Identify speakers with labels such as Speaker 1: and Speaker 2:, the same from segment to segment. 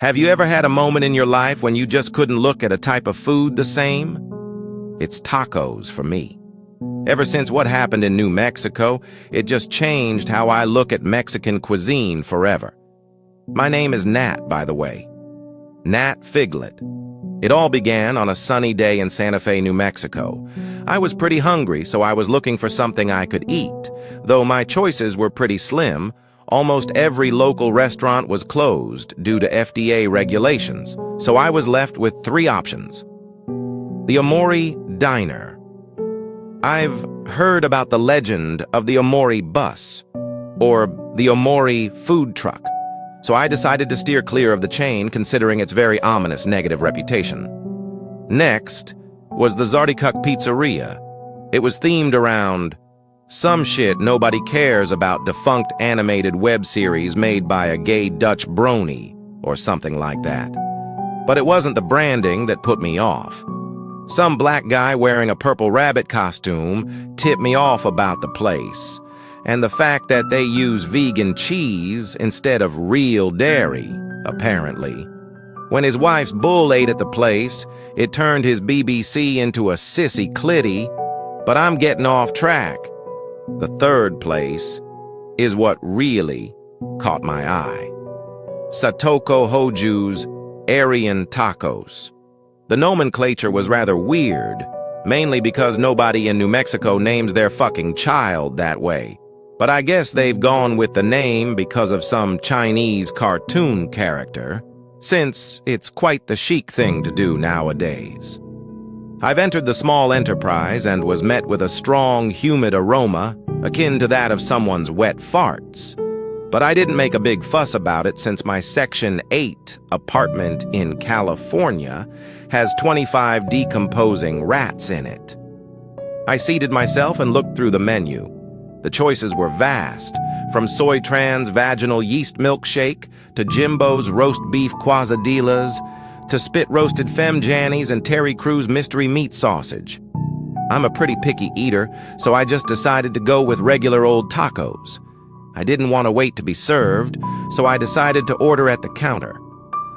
Speaker 1: Have you ever had a moment in your life when you just couldn't look at a type of food the same? It's tacos for me. Ever since what happened in New Mexico, it just changed how I look at Mexican cuisine forever. My name is Nat, by the way. Nat Figlet. It all began on a sunny day in Santa Fe, New Mexico. I was pretty hungry, so I was looking for something I could eat. Though my choices were pretty slim, almost every local restaurant was closed due to FDA regulations, so I was left with 3 options. The Omori Diner. I've heard about the legend of the Omori bus, or the Omori food truck, so I decided to steer clear of the chain considering its very ominous negative reputation. Next was the Zartikuk Pizzeria. It was themed around some shit nobody cares about defunct animated web series made by a gay Dutch brony, or something like that. But it wasn't the branding that put me off. Some black guy wearing a purple rabbit costume tipped me off about the place, and the fact that they use vegan cheese instead of real dairy, apparently. When his wife's bull ate at the place, it turned his BBC into a sissy clitty, but I'm getting off track. The third place is what really caught my eye. Satco Hoju's Aryan Tacos. The nomenclature was rather weird, mainly because nobody in New Mexico names their fucking child that way. But I guess they've gone with the name because of some Chinese cartoon character, since it's quite the chic thing to do nowadays. I've entered the small enterprise and was met with a strong, humid aroma akin to that of someone's wet farts. But I didn't make a big fuss about it since my Section 8 apartment in California has 25 decomposing rats in it. I seated myself and looked through the menu. The choices were vast, from Soy Tran's vaginal yeast milkshake to Jimbo's roast beef quesadillas to spit-roasted femme jannies and Terry Crews mystery meat sausage. I'm a pretty picky eater, so I just decided to go with regular old tacos. I didn't want to wait to be served, so I decided to order at the counter.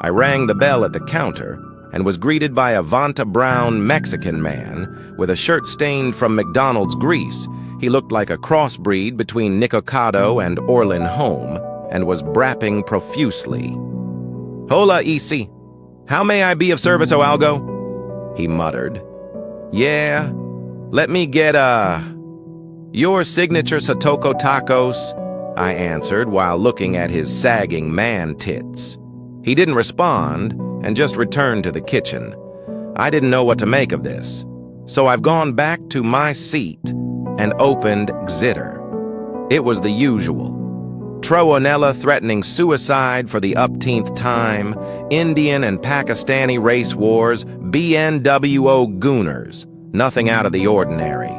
Speaker 1: I rang the bell at the counter and was greeted by a Vanta brown Mexican man with a shirt stained from McDonald's grease. He looked like a crossbreed between Nick Ocado and Orlin Home and was brapping profusely. "Hola, EC. How may I be of service, O algo?" he muttered. "Yeah, let me get your signature Satco tacos," I answered while looking at his sagging man tits. He didn't respond and just returned to the kitchen. I didn't know what to make of this, so I've gone back to my seat and opened Xitter. It was the usual. Troonella threatening suicide for the upteenth time, Indian and Pakistani race wars, BNWO gooners, nothing out of the ordinary.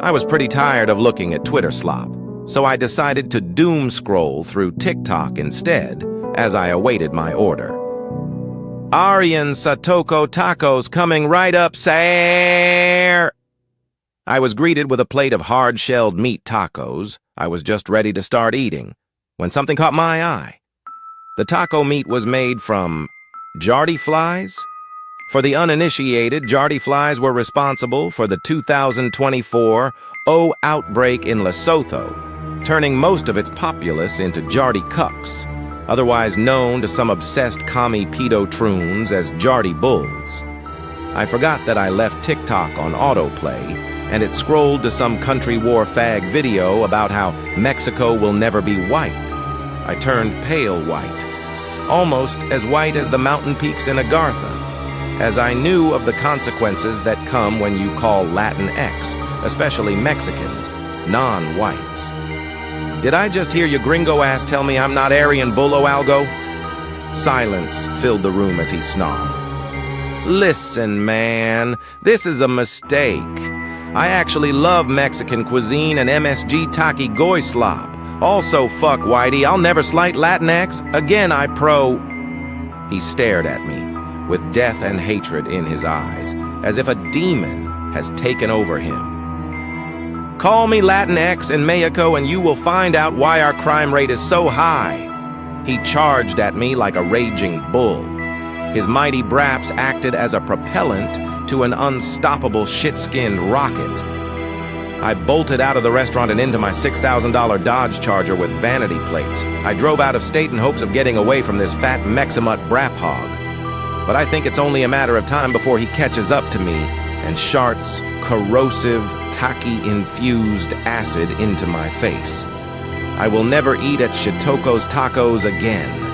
Speaker 1: I was pretty tired of looking at Twitter slop, so I decided to doom scroll through TikTok instead as I awaited my order. "Aryan Satco tacos coming right up, sir." I was greeted with a plate of hard-shelled meat tacos. I was just ready to start eating when something caught my eye. The taco meat was made from jardy flies. For the uninitiated, jardy flies were responsible for the 2024 outbreak in Lesotho, turning most of its populace into jardy cucks, otherwise known to some obsessed commie pedo troons as jardy bulls. I forgot that I left TikTok on autoplay, and it scrolled to some country war fag video about how Mexico will never be white. I turned pale white, almost as white as the mountain peaks in Agartha, as I knew of the consequences that come when you call Latinx, especially Mexicans, non-whites. Did I just hear your gringo ass tell me I'm not Aryan Bullo Algo? Silence filled the room as he snarled. "Listen, man, this is a mistake. I actually love Mexican cuisine and MSG Taki Goy slop. Also, fuck Whitey, I'll never slight Latinx. Again, I pro..." He stared at me, with death and hatred in his eyes, as if a demon has taken over him. "Call me Latinx in Mexico and you will find out why our crime rate is so high." He charged at me like a raging bull. His mighty braps acted as a propellant to an unstoppable shit-skinned rocket. I bolted out of the restaurant and into my $6,000 Dodge Charger with vanity plates. I drove out of state in hopes of getting away from this fat Mexamut brap hog. But I think it's only a matter of time before he catches up to me and sharts corrosive, taki-infused acid into my face. I will never eat at Shitoko's Tacos again.